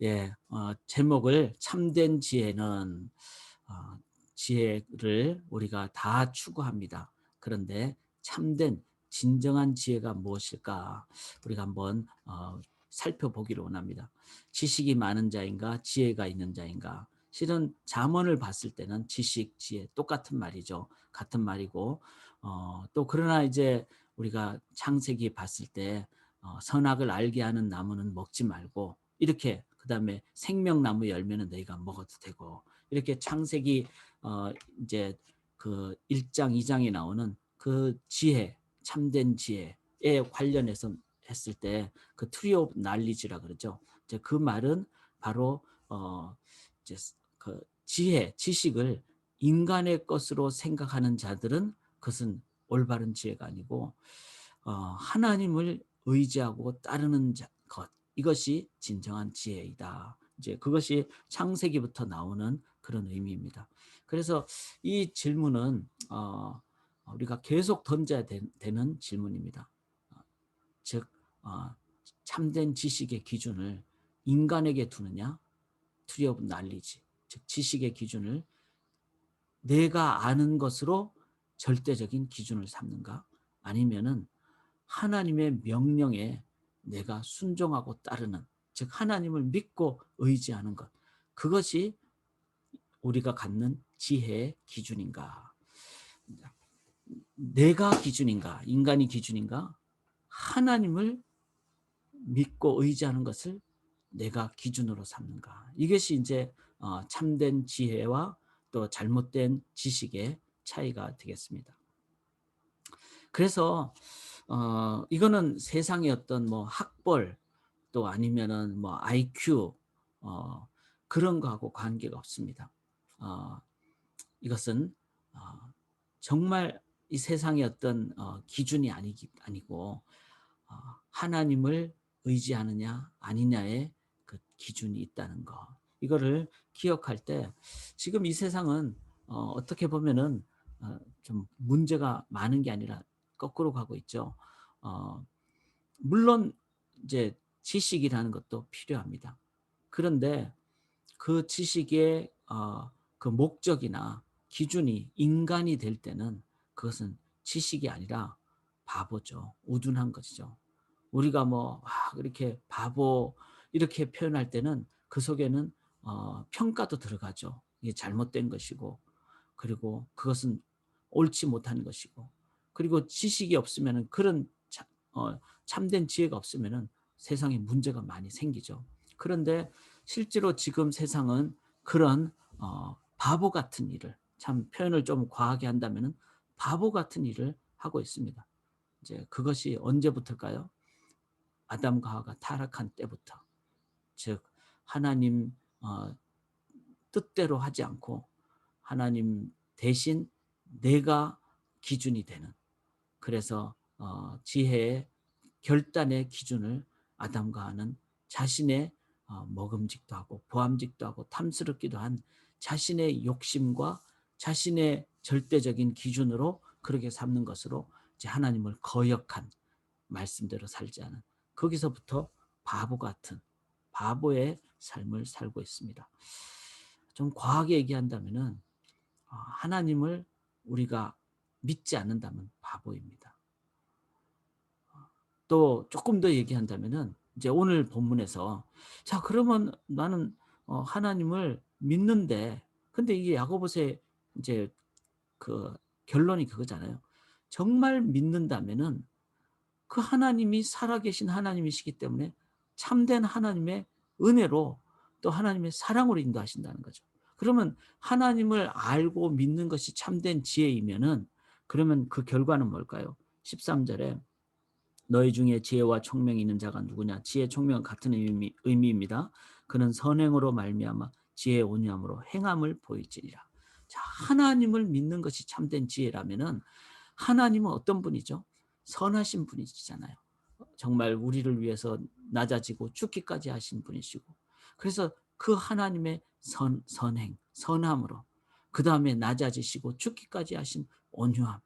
예, 제목을 참된 지혜는 어, 지혜를 우리가 다 추구합니다. 그런데 참된 진정한 지혜가 무엇일까? 우리가 한번 살펴보기를 원합니다. 지식이 많은 자인가, 지혜가 있는 자인가? 실은 잠언을 봤을 때는 지식, 지혜 똑같은 말이죠. 같은 말이고, 또 그러나 이제 우리가 창세기 봤을 때 선악을 알게 하는 나무는 먹지 말고 이렇게, 그다음에 생명나무 열매는 너희가 먹어도 되고, 이렇게 창세기 어 이제 그 1장 2장에 나오는 그 지혜, 참된 지혜에 관련해서 했을 때 그 트리 오브 날리지라 그러죠. 이제 그 말은 바로 이제 그 지혜, 지식을 인간의 것으로 생각하는 자들은 그것은 올바른 지혜가 아니고 하나님을 의지하고 따르는 것, 이것이 진정한 지혜이다. 이제 그것이 창세기부터 나오는 그런 의미입니다. 그래서 이 질문은 우리가 계속 던져야 되는 질문입니다. 즉 참된 지식의 기준을 인간에게 두느냐, 트리 오브 날리지, 즉 지식의 기준을 내가 아는 것으로 절대적인 기준을 삼는가, 아니면은 하나님의 명령에 내가 순종하고 따르는, 즉 하나님을 믿고 의지하는 것, 그것이 우리가 갖는 지혜의 기준인가? 내가 기준인가? 인간이 기준인가? 하나님을 믿고 의지하는 것을 내가 기준으로 삼는가? 이것이 이제 참된 지혜와 또 잘못된 지식의 차이가 되겠습니다. 그래서 이거는 세상의 어떤 뭐 학벌, 또 아니면은 뭐 IQ, 어, 그런 거하고 관계가 없습니다. 어, 이것은 어, 정말 이 세상의 어떤 기준이 아니고 하나님을 의지하느냐 아니냐의 그 기준이 있다는 거. 이거를 기억할 때 지금 이 세상은 어떻게 보면은 좀 문제가 많은 게 아니라 거꾸로 가고 있죠. 어, 물론 이제 지식이라는 것도 필요합니다. 그런데 그 지식의 그 목적이나 기준이 인간이 될 때는 그것은 지식이 아니라 바보죠. 우둔한 것이죠. 우리가 뭐 이렇게 바보 이렇게 표현할 때는 그 속에는 평가도 들어가죠. 이게 잘못된 것이고, 그리고 그것은 옳지 못한 것이고, 그리고 지식이 없으면은 그런 참된 지혜가 없으면은 세상에 문제가 많이 생기죠. 그런데 실제로 지금 세상은 그런 바보 같은 일을, 참 표현을 좀 과하게 한다면은 바보 같은 일을 하고 있습니다. 이제 그것이 언제부터일까요? 아담과 하와가 타락한 때부터. 즉 하나님 뜻대로 하지 않고 하나님 대신 내가 기준이 되는, 그래서 지혜의 결단의 기준을 아담과 하와는 자신의 먹음직도 하고 보암직도 하고 탐스럽기도 한 자신의 욕심과 자신의 절대적인 기준으로 그렇게 삼는 것으로 이제 하나님을 거역한, 말씀대로 살지 않은, 거기서부터 바보 같은 바보의 삶을 살고 있습니다. 좀 과하게 얘기한다면은 하나님을 우리가 믿지 않는다면 바보입니다. 또 조금 더 얘기한다면은 이제 오늘 본문에서 자 그러면 나는 하나님을 믿는데, 근데 이게 야고보서의 이제 그 결론이 그거잖아요. 정말 믿는다면은 그 하나님이 살아계신 하나님이시기 때문에 참된 하나님의 은혜로 또 하나님의 사랑으로 인도하신다는 거죠. 그러면 하나님을 알고 믿는 것이 참된 지혜이면은 그러면 그 결과는 뭘까요? 13절에 너희 중에 지혜와 총명이 있는 자가 누구냐? 지혜 총명은 같은 의미입니다. 그는 선행으로 말미암아 지혜의 온유함으로 행함을 보이지니라. 자, 하나님을 믿는 것이 참된 지혜라면은 하나님은 어떤 분이죠? 선하신 분이시잖아요. 정말 우리를 위해서 낮아지고 죽기까지 하신 분이시고, 그래서 그 하나님의 선행, 선함으로 그 다음에 낮아지시고 죽기까지 하신 온유함.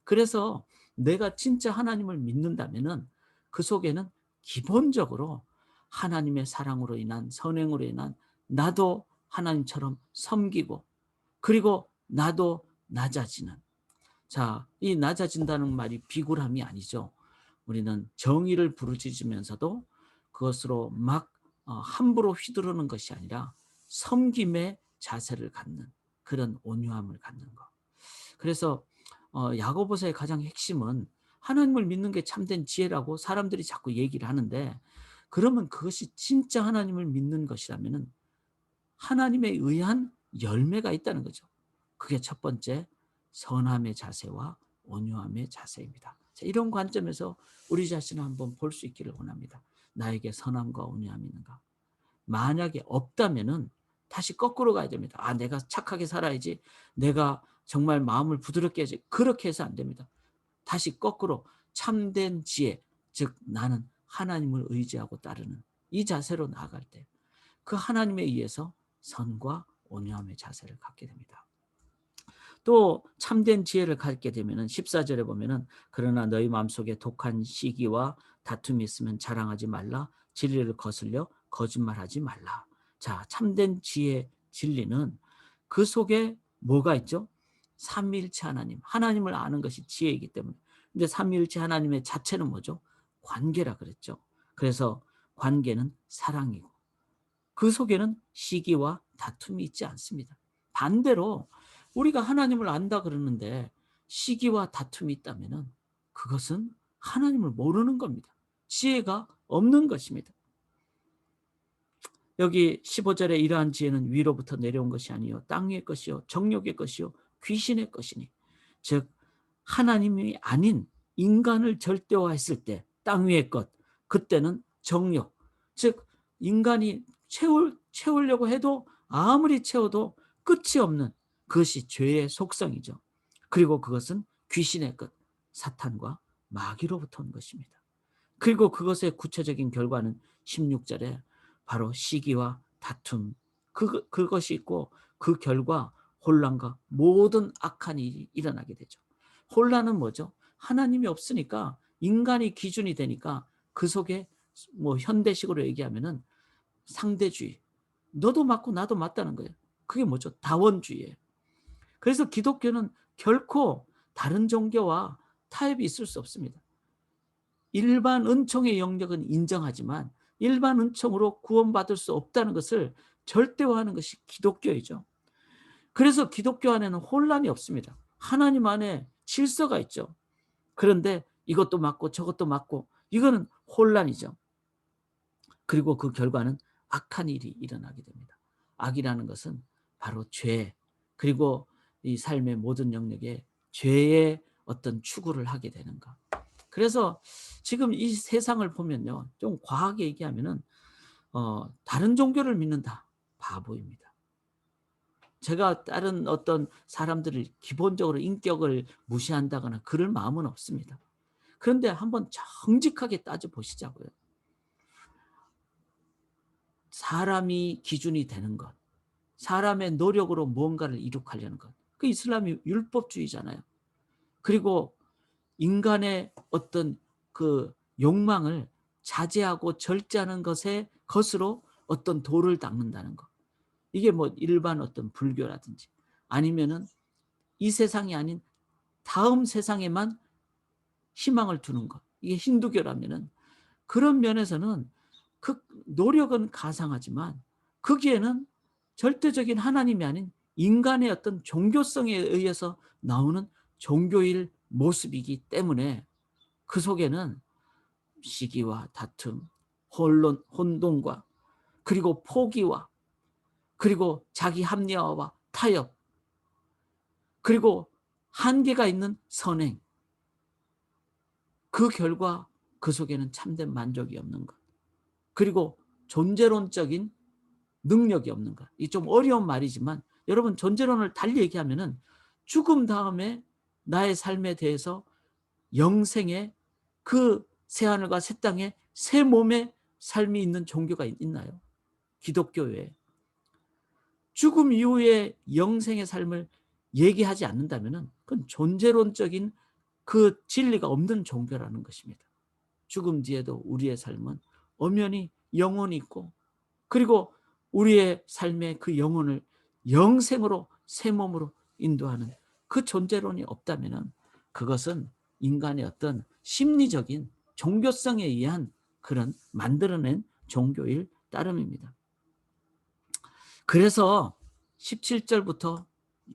그래서 내가 진짜 하나님을 믿는다면은 그 속에는 기본적으로 하나님의 사랑으로 인한 선행으로 인한 나도 하나님처럼 섬기고 그리고 나도 낮아지는. 자, 이 낮아진다는 말이 비굴함이 아니죠. 우리는 정의를 부르짖으면서도 그것으로 막 함부로 휘두르는 것이 아니라 섬김의 자세를 갖는 그런 온유함을 갖는 것. 그래서 야고보서의 가장 핵심은 하나님을 믿는 게 참된 지혜라고 사람들이 자꾸 얘기를 하는데, 그러면 그것이 진짜 하나님을 믿는 것이라면은 하나님에 의한 열매가 있다는 거죠. 그게 첫 번째 선함의 자세와 온유함의 자세입니다. 자, 이런 관점에서 우리 자신을 한번 볼 수 있기를 원합니다. 나에게 선함과 온유함이 있는가? 만약에 없다면은 다시 거꾸로 가야 됩니다. 아, 내가 착하게 살아야지. 내가 정말 마음을 부드럽게 해야지. 그렇게 해서 안 됩니다. 다시 거꾸로 참된 지혜, 즉 나는 하나님을 의지하고 따르는 이 자세로 나아갈 때 그 하나님에 의해서 선과 온유함의 자세를 갖게 됩니다. 또 참된 지혜를 갖게 되면은 14절에 보면은 그러나 너희 마음속에 독한 시기와 다툼이 있으면 자랑하지 말라. 진리를 거슬려 거짓말하지 말라. 자, 참된 지혜 진리는 그 속에 뭐가 있죠? 삼위일체 하나님. 하나님을 아는 것이 지혜이기 때문에. 근데 삼위일체 하나님의 자체는 뭐죠? 관계라 그랬죠. 그래서 관계는 사랑이고 그 속에는 시기와 다툼이 있지 않습니다. 반대로 우리가 하나님을 안다 그러는데 시기와 다툼이 있다면은 그것은 하나님을 모르는 겁니다. 지혜가 없는 것입니다. 여기 15절에 이러한 지혜는 위로부터 내려온 것이 아니요 땅 위의 것이요 정욕의 것이요 귀신의 것이니, 즉 하나님이 아닌 인간을 절대화했을 때 땅 위의 것, 그때는 정욕, 즉 인간이 채우려고 해도 아무리 채워도 끝이 없는 그것이 죄의 속성이죠. 그리고 그것은 귀신의 것, 사탄과 마귀로부터 온 것입니다. 그리고 그것의 구체적인 결과는 16절에 바로 시기와 다툼, 그것이 있고 그 결과 혼란과 모든 악한 일이 일어나게 되죠. 혼란은 뭐죠? 하나님이 없으니까 인간이 기준이 되니까 그 속에 뭐 현대식으로 얘기하면은 상대주의, 너도 맞고 나도 맞다는 거예요. 그게 뭐죠? 다원주의예요. 그래서 기독교는 결코 다른 종교와 타협이 있을 수 없습니다. 일반 은총의 영역은 인정하지만 일반 은총으로 구원받을 수 없다는 것을 절대화하는 것이 기독교이죠. 그래서 기독교 안에는 혼란이 없습니다. 하나님 안에 질서가 있죠. 그런데 이것도 맞고 저것도 맞고 이거는 혼란이죠. 그리고 그 결과는 악한 일이 일어나게 됩니다. 악이라는 것은 바로 죄, 그리고 이 삶의 모든 영역에 죄의 어떤 추구를 하게 되는 것. 그래서 지금 이 세상을 보면요, 좀 과하게 얘기하면은 다른 종교를 믿는다, 바보입니다. 제가 다른 어떤 사람들을 기본적으로 인격을 무시한다거나 그럴 마음은 없습니다. 그런데 한번 정직하게 따져 보시자고요. 사람이 기준이 되는 것, 사람의 노력으로 무언가를 이룩하려는 것, 그 이슬람이 율법주의잖아요. 그리고 인간의 어떤 그 욕망을 자제하고 절제하는 것으로 어떤 도를 닦는다는 것. 이게 뭐 일반 어떤 불교라든지 아니면은 이 세상이 아닌 다음 세상에만 희망을 두는 것. 이게 힌두교라면은 그런 면에서는 그 노력은 가상하지만 거기에는 절대적인 하나님이 아닌 인간의 어떤 종교성에 의해서 나오는 종교일 모습이기 때문에 그 속에는 시기와 다툼, 혼돈과 그리고 포기와 그리고 자기 합리화와 타협, 그리고 한계가 있는 선행, 그 결과 그 속에는 참된 만족이 없는 것, 그리고 존재론적인 능력이 없는 것. 이게 좀 어려운 말이지만 여러분 존재론을 달리 얘기하면은 죽음 다음에 나의 삶에 대해서 영생의 그 새하늘과 새 땅에 새 몸의 삶이 있는 종교가 있나요? 기독교 외에. 죽음 이후의 영생의 삶을 얘기하지 않는다면 그건 존재론적인 그 진리가 없는 종교라는 것입니다. 죽음 뒤에도 우리의 삶은 엄연히 영혼이 있고, 그리고 우리의 삶의 그 영혼을 영생으로 새 몸으로 인도하는 그 존재론이 없다면은 그것은 인간의 어떤 심리적인 종교성에 의한 그런 만들어낸 종교일 따름입니다. 그래서 17절부터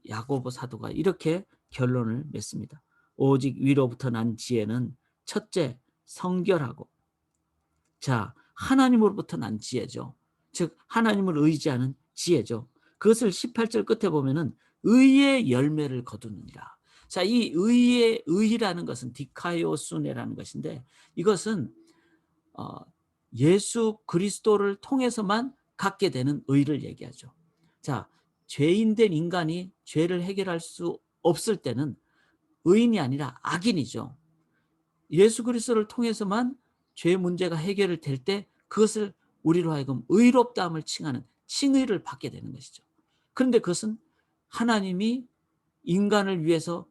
야고보 사도가 이렇게 결론을 맺습니다. 오직 위로부터 난 지혜는 첫째 성결하고, 자, 하나님으로부터 난 지혜죠. 즉 하나님을 의지하는 지혜죠. 그것을 18절 끝에 보면은 의의 열매를 거두느니라. 자, 이 의의 의라는 것은 디카이오순이라는 것인데, 이것은 예수 그리스도를 통해서만 갖게 되는 의를 얘기하죠. 자, 죄인된 인간이 죄를 해결할 수 없을 때는 의인이 아니라 악인이죠. 예수 그리스도를 통해서만 죄 문제가 해결될 때 그것을 우리로 하여금 의롭다함을 칭하는 칭의를 받게 되는 것이죠. 그런데 그것은 하나님이 인간을 위해서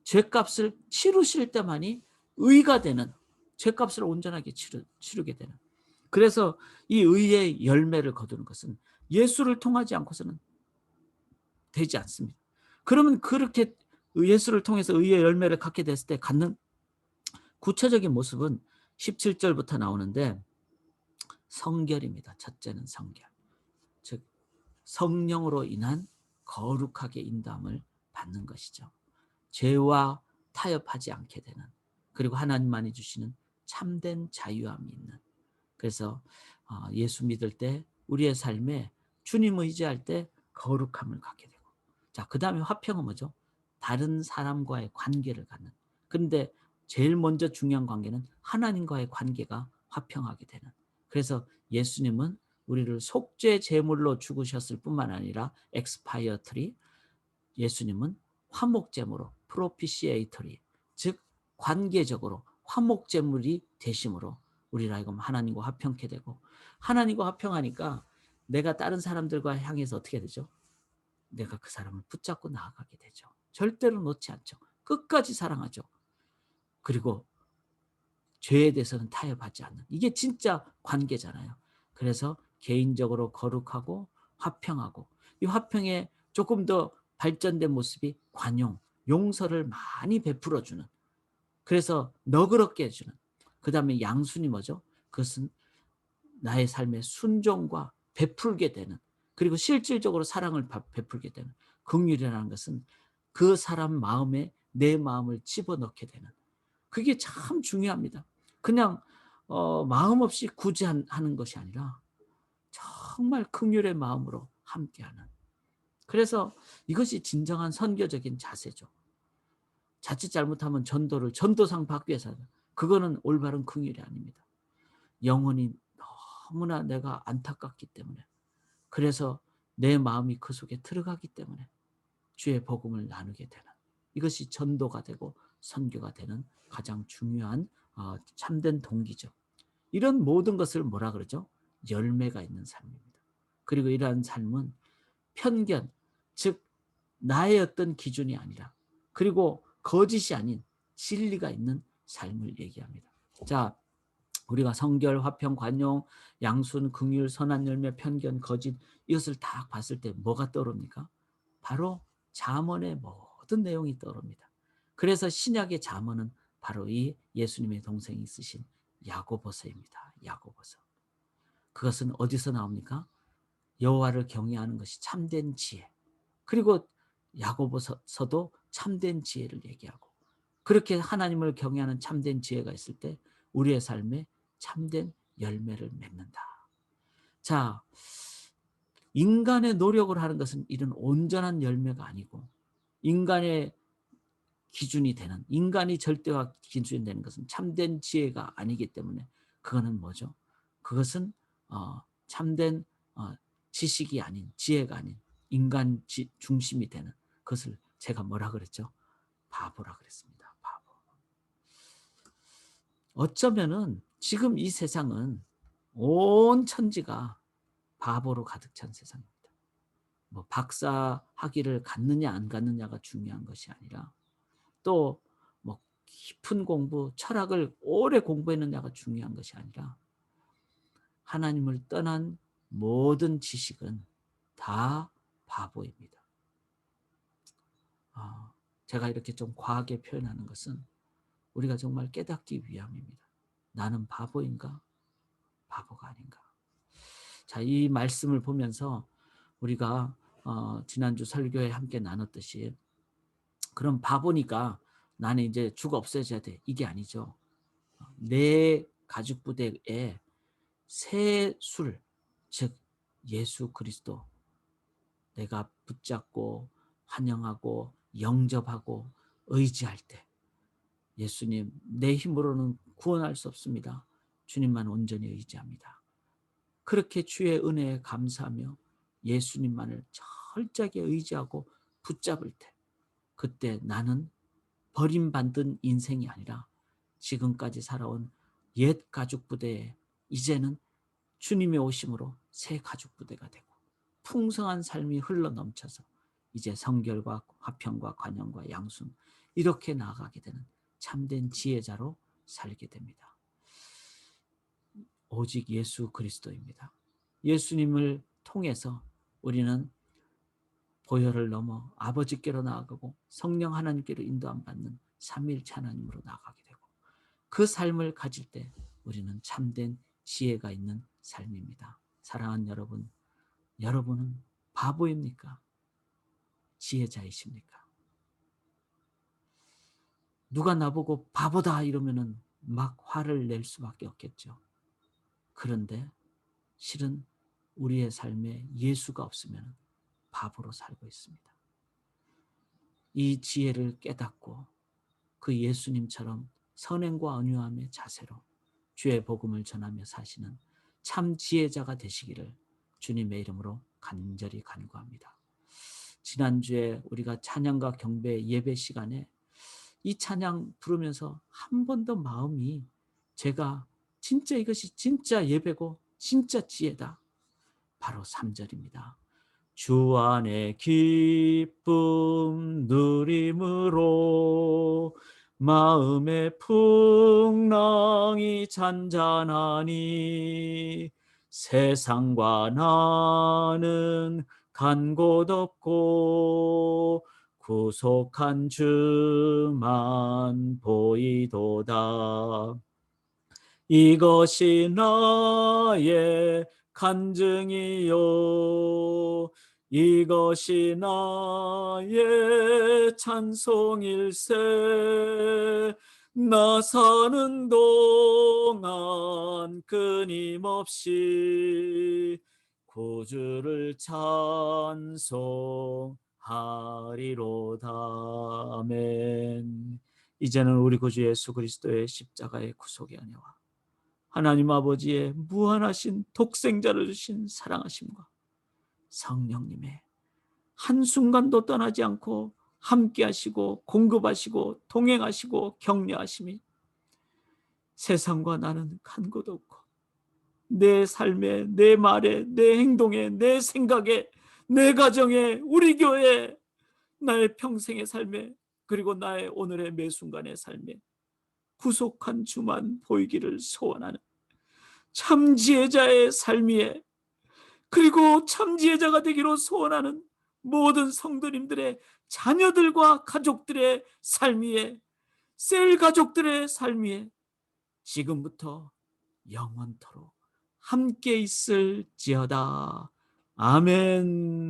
죄값을 치르실 때만이 의가 되는, 죄값을 온전하게 치르게 되는, 그래서 이 의의 열매를 거두는 것은 예수를 통하지 않고서는 되지 않습니다. 그러면 그렇게 예수를 통해서 의의 열매를 갖게 됐을 때 갖는 구체적인 모습은 17절부터 나오는데 성결입니다. 첫째는 성결. 즉 성령으로 인한 거룩하게 인도함을 받는 것이죠. 죄와 타협하지 않게 되는, 그리고 하나님만이 주시는 참된 자유함이 있는. 그래서 예수 믿을 때 우리의 삶에 주님 의지할 때 거룩함을 갖게 되고, 자, 그다음에 화평은 뭐죠? 다른 사람과의 관계를 갖는. 그런데 제일 먼저 중요한 관계는 하나님과의 관계가 화평하게 되는. 그래서 예수님은 우리를 속죄 제물로 죽으셨을 뿐만 아니라 엑스파이어트리, 예수님은 화목제물로 프로피시에이터리, 즉 관계적으로 화목제물이 되심으로 우리를 하여금 하나님과 화평케 되고, 하나님과 화평하니까 내가 다른 사람들과 향해서 어떻게 되죠? 내가 그 사람을 붙잡고 나아가게 되죠. 절대로 놓지 않죠. 끝까지 사랑하죠. 그리고 죄에 대해서는 타협하지 않는, 이게 진짜 관계잖아요. 그래서 개인적으로 거룩하고 화평하고, 이 화평에 조금 더 발전된 모습이 관용, 용서를 많이 베풀어 주는, 그래서 너그럽게 해주는. 그 다음에 양순이 뭐죠? 그것은 나의 삶의 순종과 베풀게 되는, 그리고 실질적으로 사랑을 베풀게 되는. 긍휼이라는 것은 그 사람 마음에 내 마음을 집어넣게 되는, 그게 참 중요합니다. 그냥 마음 없이 구제하는 것이 아니라 정말 긍휼의 마음으로 함께하는. 그래서 이것이 진정한 선교적인 자세죠. 자칫 잘못하면 전도상 받기 위해서, 그거는 올바른 긍휼이 아닙니다. 영혼이 너무나 내가 안타깝기 때문에, 그래서 내 마음이 그 속에 들어가기 때문에 주의 복음을 나누게 되는, 이것이 전도가 되고 선교가 되는 가장 중요한 참된 동기죠. 이런 모든 것을 뭐라 그러죠? 열매가 있는 삶입니다. 그리고 이러한 삶은 편견, 즉 나의 어떤 기준이 아니라, 그리고 거짓이 아닌 진리가 있는 삶을 얘기합니다. 자, 우리가 성결, 화평, 관용, 양순, 긍휼, 선한 열매, 편견, 거짓, 이것을 다 봤을 때 뭐가 떠오릅니까? 바로 잠언의 모든 내용이 떠오릅니다. 그래서 신약의 잠언은 바로 이 예수님의 동생이 쓰신 야고보서입니다. 야고보서. 그것은 어디서 나옵니까? 여호와를 경외하는 것이 참된 지혜. 그리고 야고보서도 참된 지혜를 얘기하고, 그렇게 하나님을 경외하는 참된 지혜가 있을 때 우리의 삶에 참된 열매를 맺는다. 자, 인간의 노력을 하는 것은 이런 온전한 열매가 아니고, 인간의 기준이 되는, 인간이 절대화 기준이 되는 것은 참된 지혜가 아니기 때문에, 그거는 뭐죠? 그것은 참된 지식이 아닌, 지혜가 아닌 인간 중심이 되는, 그것을 제가 뭐라 그랬죠? 바보라 그랬습니다. 바보. 어쩌면은 지금 이 세상은 온 천지가 바보로 가득 찬 세상입니다. 뭐 박사 학위를 갖느냐 안 갖느냐가 중요한 것이 아니라, 또 뭐 깊은 공부, 철학을 오래 공부했느냐가 중요한 것이 아니라, 하나님을 떠난 모든 지식은 다 바보입니다. 제가 이렇게 좀 과하게 표현하는 것은 우리가 정말 깨닫기 위함입니다. 나는 바보인가? 바보가 아닌가? 자, 이 말씀을 보면서 우리가 지난주 설교에 함께 나눴듯이 그럼 바보니까 나는 이제 죽어 없어져야 돼. 이게 아니죠. 내 가죽 부대에 새 술, 즉 예수 그리스도 내가 붙잡고 환영하고 영접하고 의지할 때 예수님, 내 힘으로는 구원할 수 없습니다. 주님만 온전히 의지합니다. 그렇게 주의 은혜에 감사하며 예수님만을 철저하게 의지하고 붙잡을 때 그때 나는 버림받은 인생이 아니라 지금까지 살아온 옛 가죽 부대에 이제는 주님의 오심으로 새 가죽 부대가 되고 풍성한 삶이 흘러넘쳐서 이제 성결과 화평과 관용과 양순 이렇게 나아가게 되는 참된 지혜자로 살게 됩니다. 오직 예수 그리스도입니다. 예수님을 통해서 우리는 보혈을 넘어 아버지께로 나아가고 성령 하나님께로 인도함 받는 삼위일체 하나님으로 나아가게 되고 그 삶을 가질 때 우리는 참된 지혜가 있는 삶입니다. 사랑하는 여러분, 여러분은 바보입니까? 지혜자이십니까? 누가 나보고 바보다 이러면은 막 화를 낼 수밖에 없겠죠. 그런데 실은 우리의 삶에 예수가 없으면 바보로 살고 있습니다. 이 지혜를 깨닫고 그 예수님처럼 선행과 온유함의 자세로 주의 복음을 전하며 사시는 참 지혜자가 되시기를 주님의 이름으로 간절히 간구합니다. 지난주에 우리가 찬양과 경배 예배 시간에 이 찬양 부르면서 한 번 더 마음이 제가 진짜 이것이 진짜 예배고 진짜 지혜다. 바로 3절입니다. 주 안에 기쁨 누림으로 마음의 풍랑이 잔잔하니 세상과 나는 간 곳 없고 구속한 주만 보이도다. 이것이 나의 간증이요 이것이 나의 찬송일세 나 사는 동안 끊임없이 구주를 찬송하리로다. 아멘. 이제는 우리 구주 예수 그리스도의 십자가의 구속의 은혜와 하나님 아버지의 무한하신 독생자를 주신 사랑하심과 성령님의 한순간도 떠나지 않고 함께하시고 공급하시고 동행하시고 격려하심이 세상과 나는 간 곳 없고 내 삶에 내 말에 내 행동에 내 생각에 내 가정에 우리 교회에 나의 평생의 삶에 그리고 나의 오늘의 매 순간의 삶에 구속한 주만 보이기를 소원하는 참 지혜자의 삶이에 그리고 참 지혜자가 되기로 소원하는 모든 성도님들의 자녀들과 가족들의 삶이에 셀 가족들의 삶이에 지금부터 영원토록 함께 있을지어다. 아멘.